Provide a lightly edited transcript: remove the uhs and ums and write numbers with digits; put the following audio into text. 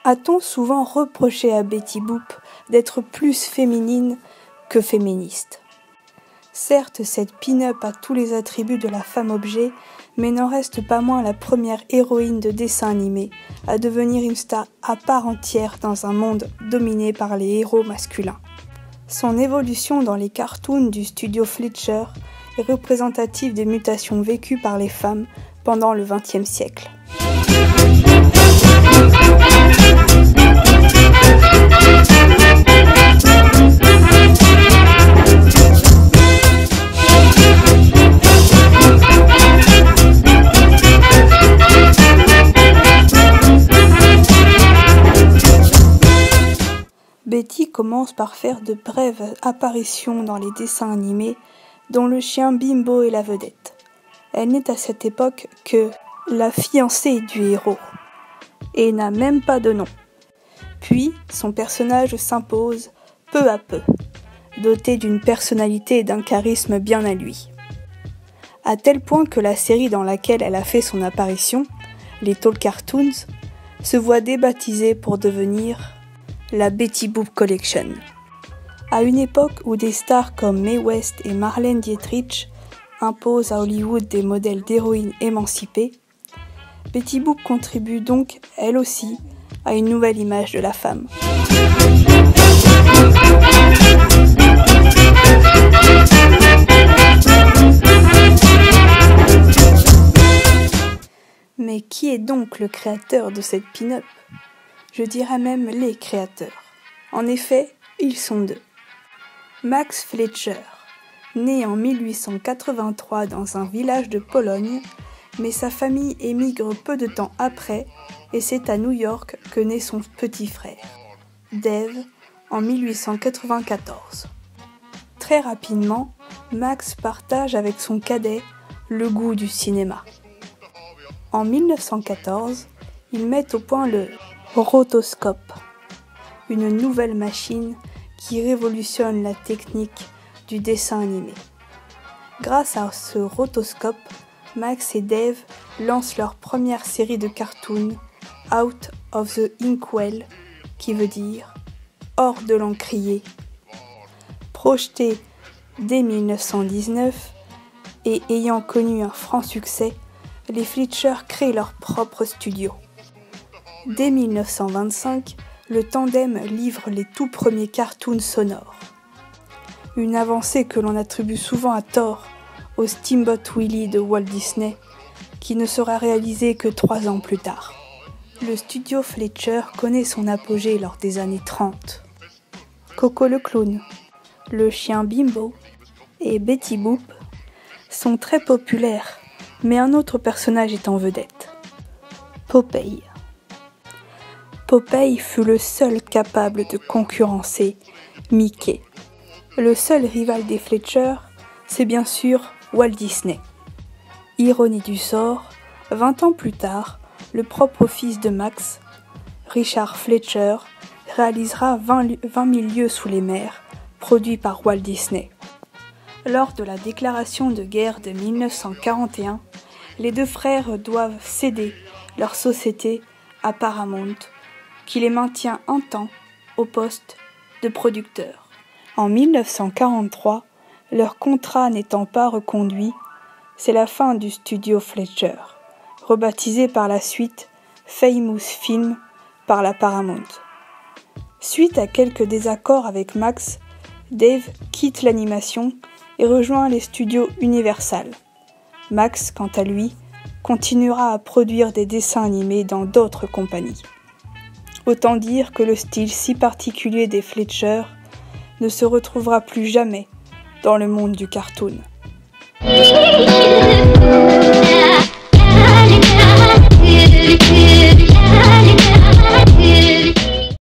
A-t-on souvent reproché à Betty Boop d'être plus féminine que féministe? Certes, cette pin-up a tous les attributs de la femme-objet, mais n'en reste pas moins la première héroïne de dessin animé à devenir une star à part entière dans un monde dominé par les héros masculins. Son évolution dans les cartoons du studio Fleischer est représentative des mutations vécues par les femmes pendant le XXe siècle. Betty commence par faire de brèves apparitions dans les dessins animés dont le chien Bimbo est la vedette. Elle n'est à cette époque que la fiancée du héros et n'a même pas de nom. Puis son personnage s'impose peu à peu, doté d'une personnalité et d'un charisme bien à lui. À tel point que la série dans laquelle elle a fait son apparition, les Tall Cartoons, se voit débaptisée pour devenir la Betty Boop Collection. À une époque où des stars comme Mae West et Marlène Dietrich imposent à Hollywood des modèles d'héroïnes émancipées, Betty Boop contribue donc, elle aussi, à une nouvelle image de la femme. Mais qui est donc le créateur de cette pin-up ? Je dirais même les créateurs. En effet, ils sont deux. Max Fleischer, né en 1883 dans un village de Pologne, mais sa famille émigre peu de temps après et c'est à New York que naît son petit frère, Dave, en 1894. Très rapidement, Max partage avec son cadet le goût du cinéma. En 1914, ils mettent au point le rotoscope, une nouvelle machine qui révolutionne la technique du dessin animé. Grâce à ce rotoscope, Max et Dave lancent leur première série de cartoons, Out of the Inkwell, qui veut dire « hors de l'encrier ». Projeté dès 1919 et ayant connu un franc succès, les Fleischer créent leur propre studio. Dès 1925, le tandem livre les tout premiers cartoons sonores. Une avancée que l'on attribue souvent à tort au Steamboat Willie de Walt Disney, qui ne sera réalisé que 3 ans plus tard. Le studio Fleischer connaît son apogée lors des années 30. Coco le clown, le chien Bimbo et Betty Boop sont très populaires, mais un autre personnage est en vedette, Popeye. Popeye fut le seul capable de concurrencer Mickey. Le seul rival des Fleischer, c'est bien sûr Walt Disney. Ironie du sort, 20 ans plus tard, le propre fils de Max, Richard Fleischer, réalisera 20 000 lieues sous les mers, produit par Walt Disney. Lors de la déclaration de guerre de 1941, les deux frères doivent céder leur société à Paramount, qui les maintient un temps au poste de producteur. En 1943, leur contrat n'étant pas reconduit, c'est la fin du studio Fleischer, rebaptisé par la suite Famous Film par la Paramount. Suite à quelques désaccords avec Max, Dave quitte l'animation et rejoint les studios Universal. Max, quant à lui, continuera à produire des dessins animés dans d'autres compagnies. Autant dire que le style si particulier des Fleischer ne se retrouvera plus jamais dans le monde du cartoon.